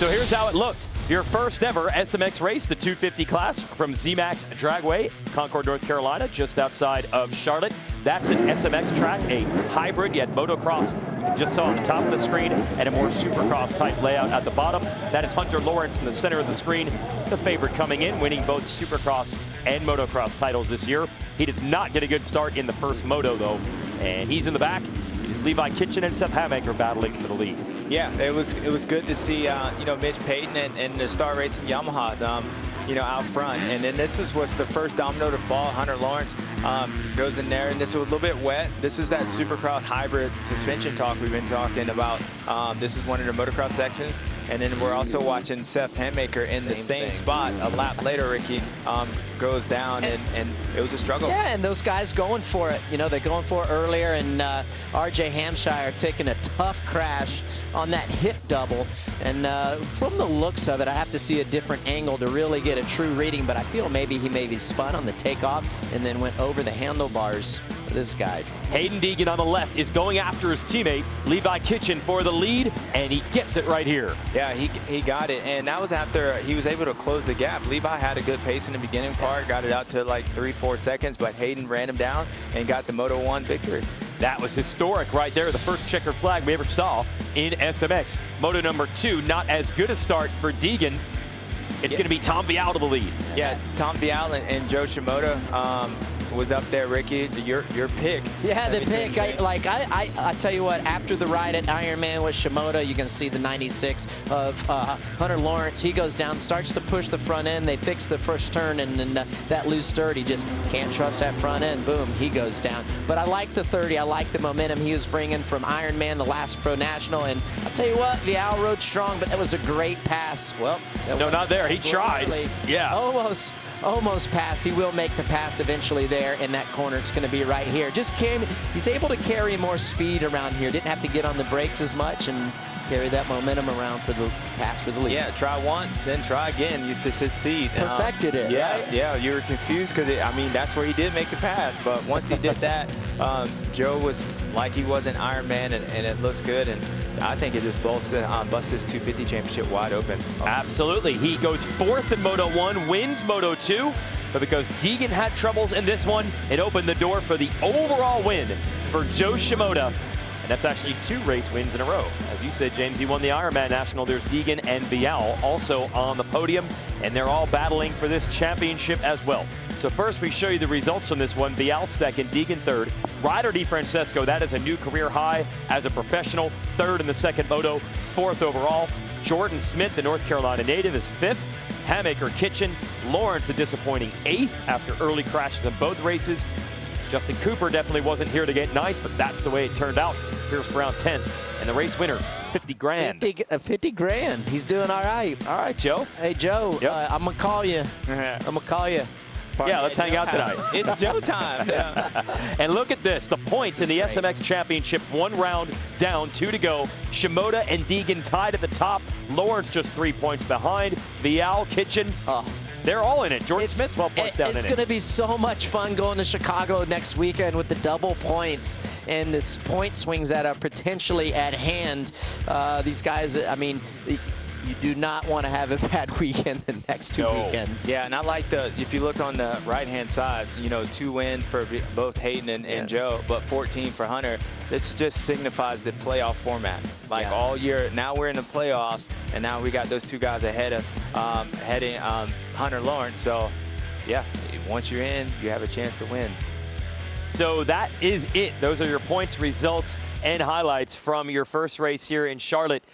So here's how it looked. Your first ever SMX race, the 250 class from zMAX Dragway, Concord, North Carolina, just outside of Charlotte. That's an SMX track, a hybrid. You had Motocross, you just saw on the top of the screen, and a more Supercross type layout at the bottom. That is Hunter Lawrence in the center of the screen, the favorite coming in, winning both Supercross and Motocross titles this year. He does not get a good start in the first moto, though, and he's in the back. It is Levi Kitchen and Seth Hamaker battling for the lead. Yeah, it was good to see Mitch Payton and the Star Racing Yamahas out front. And then this was the first domino to fall. Hunter Lawrence goes in there, and this was a little bit wet. This is that Supercross hybrid suspension talk we've been talking about. This is one of the motocross sections. And then we're also watching Seth Hamaker in the same spot. A lap later, Ricky goes down, and it was a struggle. Yeah, and those guys going for it. They're going for it earlier, and R.J. Hampshire taking a tough crash on that hip double. And from the looks of it, I have to see a different angle to really get a true reading, but I feel maybe he spun on the takeoff and then went over the handlebars for this guy. Hayden Deegan on the left is going after his teammate, Levi Kitchen, for the lead, and he gets it right here. Yeah, he got it, and that was after he was able to close the gap. Levi had a good pace in the beginning part, got it out to like 3-4 seconds, but Hayden ran him down and got the Moto 1 victory. That was historic right there, the first checkered flag we ever saw in SMX. Moto number 2, not as good a start for Deegan. It's going to be Tom Vial to the lead. Yeah, Tom Vial and Jo Shimoda was up there, Ricky. Your pick. Yeah, the pick. I tell you what, after the ride at Ironman with Shimoda, you can see the 96 of Hunter Lawrence. He goes down, starts to push the front end. They fix the first turn, and then that loose dirt, he just can't trust that front end. Boom, he goes down. But I like the 30. I like the momentum he was bringing from Ironman, the last Pro National. And I'll tell you what, Vial rode strong, but that was a great pass. Well, no, not there. He tried. Yeah. Almost pass. He will make the pass eventually there in that corner. It's going to be right here. He's able to carry more speed around here. Didn't have to get on the brakes as much and carry that momentum around for the pass for the lead. Yeah, try once, then try again. You succeed. Perfected it. Yeah, right? yeah. You were confused because that's where he did make the pass. But once he did that, Joe was like he was in Ironman, and it looks good. And I think it just busts his 250 championship wide open. Absolutely. He goes 4th in Moto 1, wins Moto 2, but because Deegan had troubles in this one, it opened the door for the overall win for Jo Shimoda. And that's actually 2 race wins in a row. As you said, James, he won the Ironman National. There's Deegan and Vial also on the podium, and they're all battling for this championship as well. So first, we show you the results from this one. Vial 2nd, Deegan 3rd. Ryder DiFrancesco, that is a new career high as a professional. 3rd in the second moto, 4th overall. Jordan Smith, the North Carolina native, is 5th. Hamaker Kitchen. Lawrence, a disappointing 8th after early crashes in both races. Justin Cooper definitely wasn't here to get 9th, but that's the way it turned out. Pierce Brown 10th, and the race winner, 50 grand. 50 grand. He's doing all right. All right, Joe. Hey, Joe, yep. I'm going to call you. I'm going to call you. Yeah, let's hang out tonight. It's Joe time. Yeah. And look at this. The points in the SMX Championship. 1 round down, 2 to go. Shimoda and Deegan tied at the top. Lawrence just 3 points behind. Vial, Kitchen. They're all in it. Jordan Smith, 12 points down in it. It's going to be so much fun going to Chicago next weekend with the double points and this point swings that are potentially at hand. These guys, you do not want to have a bad weekend the next 2 weekends. Yeah, and I like if you look on the right-hand side, 2 wins for both Hayden and Joe, but 14 for Hunter. This just signifies the playoff format. All year, now we're in the playoffs, and now we got those 2 guys ahead of Hunter Lawrence. So, yeah, once you're in, you have a chance to win. So that is it. Those are your points, results, and highlights from your first race here in Charlotte.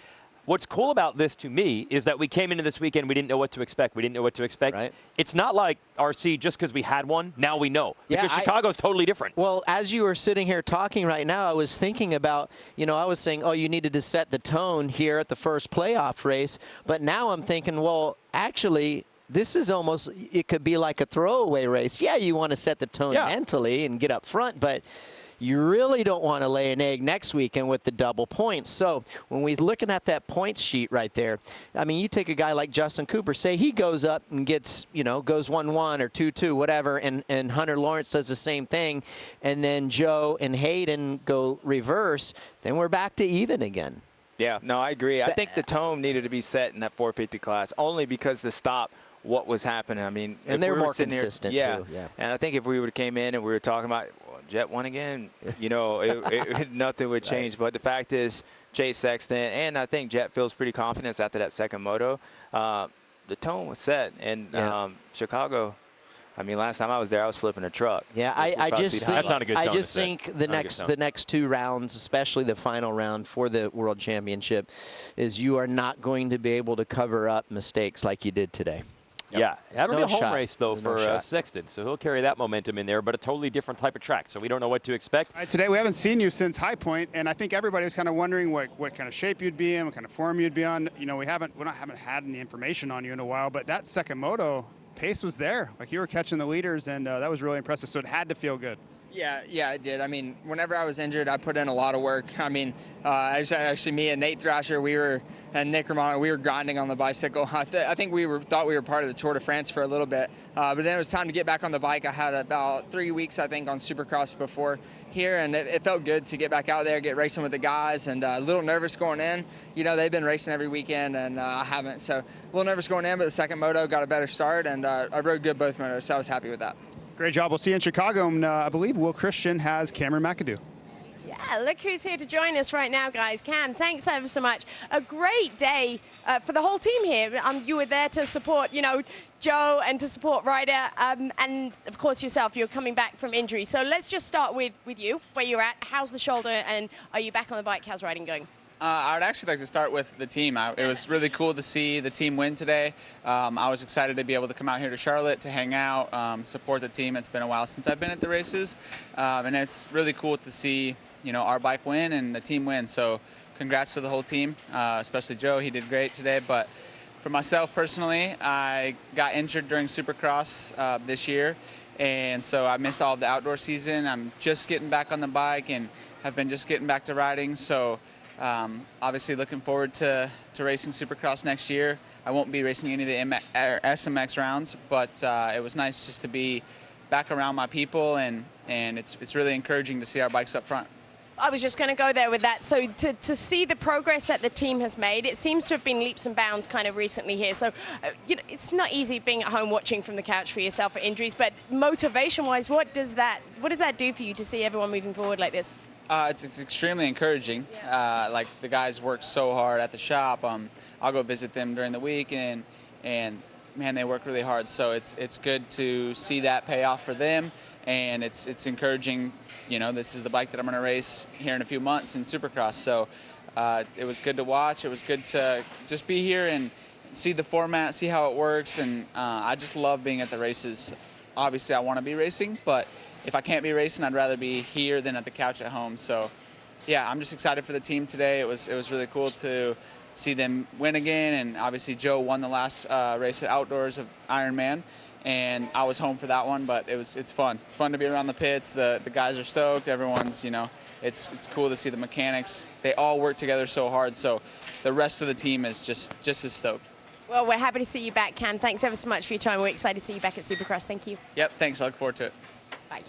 What's cool about this to me is that we came into this weekend, we didn't know what to expect. Right. It's not like RC, just because we had one, now we know. Yeah, because Chicago's totally different. Well, as you were sitting here talking right now, I was thinking about, I was saying, you needed to set the tone here at the first playoff race. But now I'm thinking, well, actually, this is almost, it could be like a throwaway race. Yeah, you want to set the tone mentally and get up front, but you really don't want to lay an egg next weekend with the double points. So when we're looking at that points sheet right there, you take a guy like Justin Cooper, say he goes up and gets, goes 1-1 or 2-2, whatever, and Hunter Lawrence does the same thing, and then Joe and Hayden go reverse, then we're back to even again. Yeah, no, I agree. I think the tone needed to be set in that 450 class only because the stop, what was happening. I mean, and they're more consistent here, too. Yeah. And I think if we would have came in and we were talking about Jet won again, you know, nothing would change. Right. But the fact is, Chase Sexton, and I think Jet feels pretty confident after that second moto. The tone was set, and Chicago. I mean, last time I was there, I was flipping a truck. Yeah, I just think, that's not a good tone I just think the next 2 rounds, especially the final round for the World Championship, is you are not going to be able to cover up mistakes like you did today. Yep. Yeah, that'll be a home race, though, There's for Sexton, so he'll carry that momentum in there, but a totally different type of track, so we don't know what to expect. All right, today we haven't seen you since High Point, and I think everybody was kind of wondering what kind of shape you'd be in, what kind of form you'd be on. You know, we haven't had any information on you in a while, but that second moto, pace was there. Like, you were catching the leaders, and that was really impressive, so it had to feel good. Yeah, it did. I mean, whenever I was injured, I put in a lot of work. I mean, actually, me and Nate Thrasher, and Nick Romano, we were grinding on the bicycle. I think thought we were part of the Tour de France for a little bit, but then it was time to get back on the bike. I had about 3 weeks, I think, on Supercross before here, and it felt good to get back out there, get racing with the guys, and a little nervous going in. You know, they've been racing every weekend, and I haven't, so a little nervous going in, but the second moto got a better start, and I rode good both motos, so I was happy with that. Great job. We'll see you in Chicago, and I believe Will Christian has Cameron McAdoo. Yeah, look who's here to join us right now, guys. Cam, thanks ever so much. A great day for the whole team here. You were there to support, you know, Joe and to support Ryder, and of course yourself. You're coming back from injury. So let's just start with you, where you're at. How's the shoulder, and are you back on the bike? How's riding going? I would actually like to start with the team. It was really cool to see the team win today. I was excited to be able to come out here to Charlotte to hang out, support the team. It's been a while since I've been at the races, and it's really cool to see, you know, our bike win and the team win. So congrats to the whole team, especially Joe. He did great today. But for myself personally, I got injured during Supercross this year, and so I missed all of the outdoor season. I'm just getting back on the bike and have been just getting back to riding. So obviously looking forward to racing Supercross next year. I won't be racing any of the SMX rounds, but it was nice just to be back around my people, and it's really encouraging to see our bikes up front. I was just going to go there with that. So to see the progress that the team has made, it seems to have been leaps and bounds kind of recently here. So you know, it's not easy being at home watching from the couch for yourself for injuries, but motivation-wise, what does that do for you to see everyone moving forward like this? It's extremely encouraging. Like, the guys work so hard at the shop. I'll go visit them during the week, and man, they work really hard. So it's good to see that pay off for them, and it's encouraging. You know, this is the bike that I'm going to race here in a few months in Supercross. So it was good to watch. It was good to just be here and see the format, see how it works, and I just love being at the races. Obviously, I want to be racing, but if I can't be racing, I'd rather be here than at the couch at home. So, yeah, I'm just excited for the team today. It was really cool to see them win again, and obviously Joe won the last race at Outdoors of Ironman, and I was home for that one. But it's fun. It's fun to be around the pits. The guys are stoked. Everyone's, you know, it's cool to see the mechanics. They all work together so hard. So the rest of the team is just as stoked. Well, we're happy to see you back, Cam. Thanks ever so much for your time. We're excited to see you back at Supercross. Thank you. Yep. Thanks. I look forward to it. Bye.